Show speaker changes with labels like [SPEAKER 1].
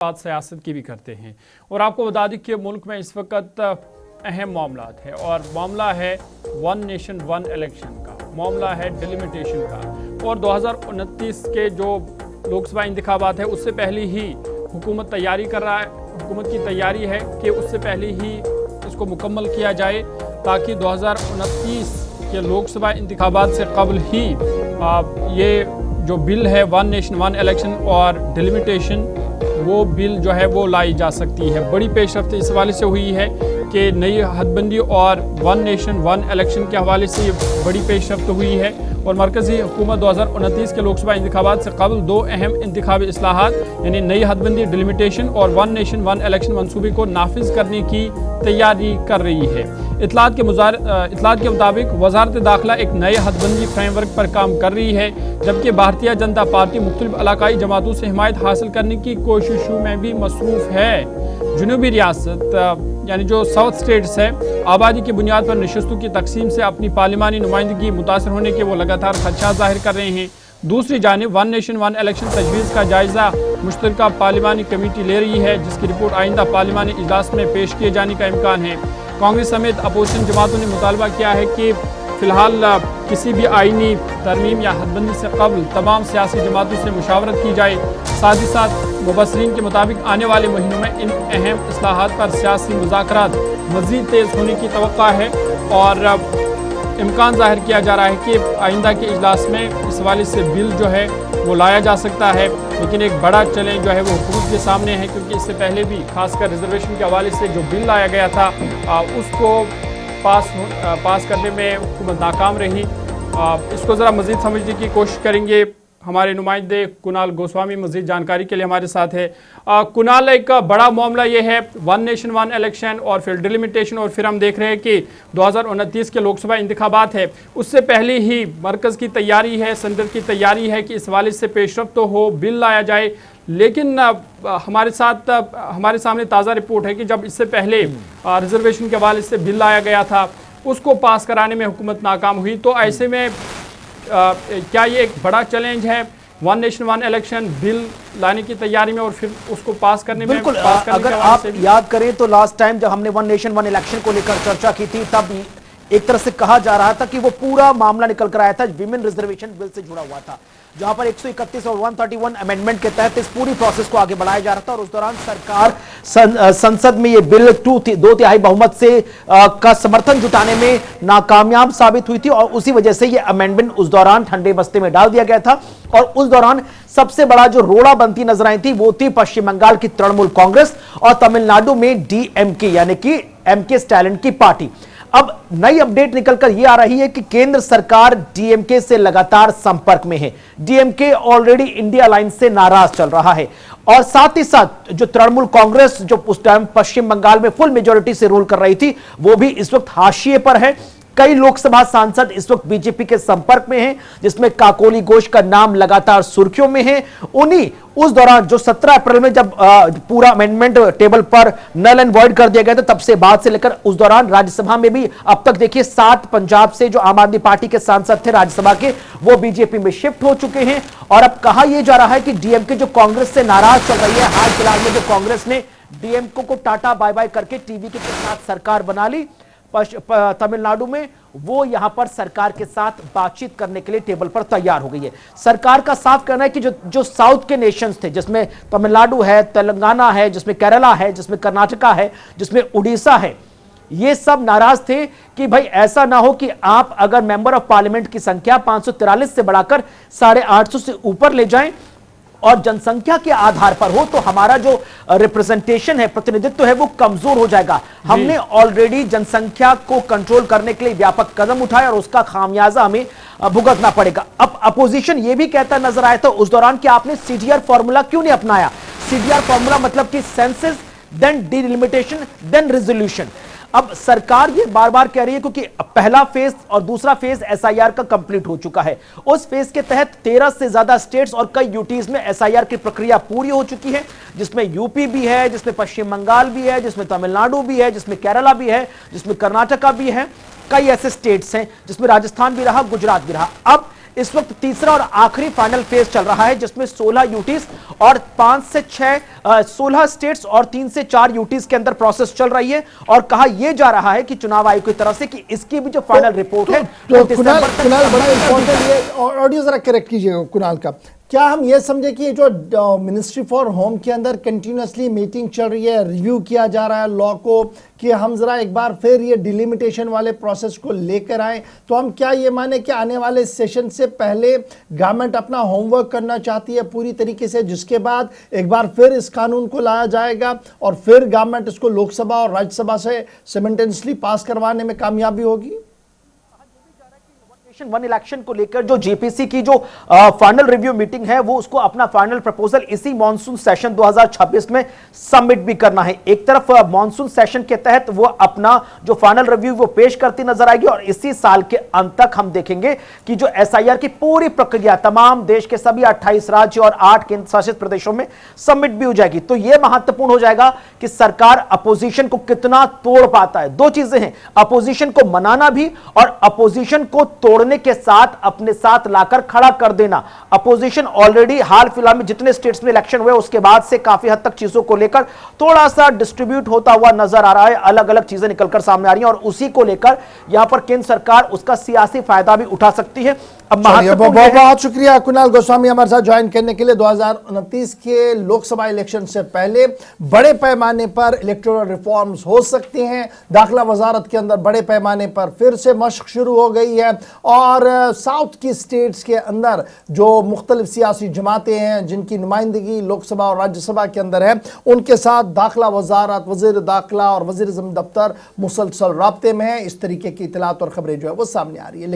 [SPEAKER 1] बात सियासत की भी करते हैं और आपको बता दें कि मुल्क में इस वक्त अहम मामलात है और मामला है वन नेशन वन इलेक्शन का, मामला है डिलिमिटेशन का। और 2029 के जो लोकसभा इंतखाबात है उससे पहले ही हुकूमत तैयारी कर रहा है, हुकूमत की तैयारी है कि उससे पहले ही इसको मुकम्मल किया जाए ताकि 2029 के लोकसभा इंतखाबात से कबल ही ये जो बिल है वन नेशन वन इलेक्शन और डिलिमिटेशन वो बिल जो है वो लाई जा सकती है। बड़ी पेशरफ्त इस हवाले से हुई है कि नई हदबंदी और वन नेशन वन इलेक्शन के हवाले से ये बड़ी पेशरफ्त हुई है और मरकज़ी हुकूमत 2029 के लोकसभा इंतखाबात से कबल दो अहम इंतखाबी इस्लाहात यानी नई हदबंदी डिलिमिटेशन और वन नेशन वन इलेक्शन मनसूबे को नाफिज करने की तैयारी कर रही है। इतलात के मुताबिक वजारत दाखिला एक नए हदबंदी फ्रेमवर्क पर काम कर रही है, जबकि भारतीय जनता पार्टी मुख्तलिफ इलाकाई जमातों से हिमायत हासिल करने की कोशिशों में भी मसरूफ़ है। जनूबी रियासत यानी जो साउथ स्टेट्स है आबादी की बुनियाद पर नशस्तों की तकसीम से अपनी पार्लिमानी नुमाइंदगी मुतासर होने के वो लगातार खदशात जाहिर कर रहे हैं। दूसरी जानिब वन नेशन वन इलेक्शन तजवीज़ का जायज़ा मुश्तरका पार्लिमानी कमेटी ले रही है, जिसकी रिपोर्ट आइंदा पार्लिमानी इजलास में पेश किए जाने का इम्कान है। कांग्रेस समेत अपोजिशन जमातों ने मुतालबा किया है कि फ़िलहाल किसी भी आइनी तरमीम या हदबंदी से कबल तमाम सियासी जमातों से मुशावरत की जाए। साथ ही साथ मुबसरीन के मुताबिक आने वाले महीनों में इन अहम इस्लाहात पर सियासी मुज़ाकरात मज़ीद तेज़ होने की तवक्का है और इम्कान ज़ाहिर किया जा रहा है कि आइंदा के इजलास में इस हवाले से बिल जो है वो लाया जा सकता है। लेकिन एक बड़ा चैलेंज जो है वो हुकूमत के सामने है, क्योंकि इससे पहले भी खासकर रिजर्वेशन के हवाले से जो बिल लाया गया था उसको पास करने में हुकूमत नाकाम रही। इसको ज़रा मज़ीद समझने की कोशिश करेंगे। हमारे नुमाइंदे कुणाल गोस्वामी मज़ीद जानकारी के लिए हमारे साथ है। कुणाल, एक बड़ा मामला ये है वन नेशन वन इलेक्शन और फिर डिलिमिटेशन और फिर हम देख रहे हैं कि 2029 के लोकसभा इंतखाबात है, उससे पहले ही मरकज़ की तैयारी है, सेंटर की तैयारी है कि इस हवाले से पेशरफ्त तो हो, बिल लाया जाए। लेकिन हमारे सामने ताज़ा रिपोर्ट है कि जब इससे पहले रिजर्वेशन के हवाले से बिल लाया गया था उसको पास कराने में हुकूमत नाकाम हुई। तो ऐसे में क्या ये एक बड़ा चैलेंज है one nation one election bill लाने की तैयारी में और फिर उसको पास करने में?
[SPEAKER 2] बिल्कुल, अगर आप याद करें तो लास्ट टाइम जब हमने वन नेशन वन इलेक्शन को लेकर चर्चा की थी तब एक तरह से कहा जा रहा था कि वो पूरा मामला निकल कर आया था विमेन रिजर्वेशन बिल से जुड़ा हुआ था, जहां पर 131 और 131 अमेंडमेंट के तहत इस पूरी प्रोसेस को आगे बढ़ाया जा रहा था और उस दौरान सरकार संसद में ये बिल 2/3 बहुमत से का समर्थन जुटाने में नाकामयाब साबित हुई थी और उसी वजह से ये अमेंडमेंट उस दौरान ठंडे बस्ते में डाल दिया गया था। और उस दौरान सबसे बड़ा जो रोड़ा बनती नजर आई थी वो थी पश्चिम बंगाल की तृणमूल कांग्रेस और तमिलनाडु में डीएमके यानी कि एमके स्टैलिन की पार्टी। अब नई अपडेट निकलकर यह आ रही है कि केंद्र सरकार डीएमके से लगातार संपर्क में है। डीएमके ऑलरेडी इंडिया अलायंस से नाराज चल रहा है और साथ ही साथ जो तृणमूल कांग्रेस जो उस टाइम पश्चिम बंगाल में फुल मेजोरिटी से रूल कर रही थी वो भी इस वक्त हाशिए पर है। कई लोकसभा सांसद इस वक्त बीजेपी के संपर्क में हैं, जिसमें काकोली घोष का नाम लगातार सुर्खियों में है। उस दौरान जो 17 अप्रैल में जब पूरा अमेंडमेंट टेबल पर नल एंड वॉइड कर दिया गया था तब से बाद से लेकर उस दौरान राज्यसभा में भी अब तक देखिए 7 पंजाब से जो आम आदमी पार्टी के सांसद थे राज्यसभा के वो बीजेपी में शिफ्ट हो चुके हैं। और अब कहा यह जा रहा है कि डीएमके जो कांग्रेस से नाराज चल रही है, हाल फिलहाल में जो कांग्रेस ने डीएमके को टाटा बाय बाय करके टीवीके के साथ सरकार बना ली तमिलनाडु में, वो यहां पर सरकार के साथ बातचीत करने के लिए टेबल पर तैयार हो गई है। सरकार का साफ कहना है कि जो साउथ के नेशंस थे, जिसमें तमिलनाडु है, तेलंगाना है, जिसमें केरला है, जिसमें कर्नाटका है, जिसमें उड़ीसा है, ये सब नाराज थे कि भाई ऐसा ना हो कि आप अगर मेंबर ऑफ पार्लियामेंट की संख्या 543 से बढ़ाकर 850 से ऊपर ले जाएं और जनसंख्या के आधार पर हो तो हमारा जो रिप्रेजेंटेशन है, प्रतिनिधित्व है, वो कमजोर हो जाएगा। हमने ऑलरेडी जनसंख्या को कंट्रोल करने के लिए व्यापक कदम उठाए और उसका खामियाजा हमें भुगतना पड़ेगा। अब अपोजिशन ये भी कहता नजर आया था उस दौरान कि आपने सीडीआर फॉर्मूला क्यों नहीं अपनाया। सीडीआर फॉर्मूला मतलब कि census then delimitation then resolution. अब सरकार ये बार बार कह रही है क्योंकि पहला फेज और दूसरा फेज एसआईआर का कंप्लीट हो चुका है। उस फेज के तहत 13 से ज्यादा स्टेट्स और कई यूटीज में एसआईआर की प्रक्रिया पूरी हो चुकी है, जिसमें यूपी भी है, जिसमें पश्चिम बंगाल भी है, जिसमें तमिलनाडु भी है, जिसमें केरला भी है, जिसमें कर्नाटका भी है। कई ऐसे स्टेट्स हैं जिसमें राजस्थान भी रहा, गुजरात भी रहा। अब इस वक्त तीसरा और आखिरी फाइनल फेज चल रहा है, जिसमें 16 यूटीज और 5 से 6 16 स्टेट्स और 3 से 4 यूटीज के अंदर प्रोसेस चल रही है। और कहा यह जा रहा है कि चुनाव आयोग की तरफ से कि इसकी भी जो फाइनल रिपोर्ट है
[SPEAKER 3] तो कुणाल बड़ा इंपॉर्टेंट, ये ऑडियो जरा करेक्ट कीजिएगा कुणाल का। क्या हम ये समझे कि जो मिनिस्ट्री फॉर होम के अंदर कंटिन्यूसली मीटिंग चल रही है, रिव्यू किया जा रहा है लॉ को, कि हम जरा एक बार फिर ये डिलिमिटेशन वाले प्रोसेस को लेकर आए, तो हम क्या ये माने कि आने वाले सेशन से पहले गवर्नमेंट अपना होमवर्क करना चाहती है पूरी तरीके से, जिसके बाद एक बार फिर इस कानून को लाया जाएगा और फिर गवर्नमेंट इसको लोकसभा और राज्यसभा से सिमल्टेनियसली पास करवाने में कामयाबी होगी?
[SPEAKER 2] वन इलेक्शन को लेकर जो जेपीसी की जो फाइनल रिव्यू मीटिंग है, वो उसको अपना फाइनल प्रपोजल इसी मॉनसून सेशन 2026 में सबमिट भी करना है। एक तरफ मॉनसून सेशन के तहत वो अपना जो फाइनल रिव्यू वो पेश करती नजर आएगी और इसी साल के अंत तक हम देखेंगे कि जो एसआईआर की पूरी प्रक्रिया तमाम देश के सभी 28 राज्य और 8 केंद्र शासित प्रदेशों में सबमिट भी हो जाएगी। तो यह महत्वपूर्ण हो जाएगा कि सरकार अपोजिशन को कितना तोड़ पाता है। दो चीजें हैं, अपोजिशन को मनाना भी और अपोजिशन को तोड़ने के साथ अपने साथ लाकर खड़ा कर देना। अपोजिशन ऑलरेडी हाल फिलहाल में जितने स्टेट्स में इलेक्शन हुए उसके बाद से काफी हद तक चीजों को लेकर थोड़ा सा डिस्ट्रीब्यूट होता हुआ नजर आ रहा है, अलग अलग चीजें निकलकर सामने आ रही हैं और उसी को लेकर यहां पर केंद्र सरकार उसका सियासी फायदा भी उठा सकती है। अब
[SPEAKER 3] बहुत शुक्रिया कुणाल गोस्वामी हमारे साथ ज्वाइन करने के लिए। 2029 के लोकसभा इलेक्शन से पहले बड़े पैमाने पर इलेक्टोरल रिफॉर्म्स हो सकते हैं। दाखिला वजारत के अंदर बड़े पैमाने पर फिर से मशक शुरू हो गई है और साउथ की स्टेट्स के अंदर जो मुख्तलिफ सियासी जमातें हैं जिनकी नुमाइंदगी लोकसभा और राज्यसभा के अंदर है, उनके साथ दाखिला वजारत, वजीर दाखिला और वजीर दफ्तर मुसलसल राब्ते में है। इस तरीके की इतलात और खबरें जो है वो सामने आ रही है।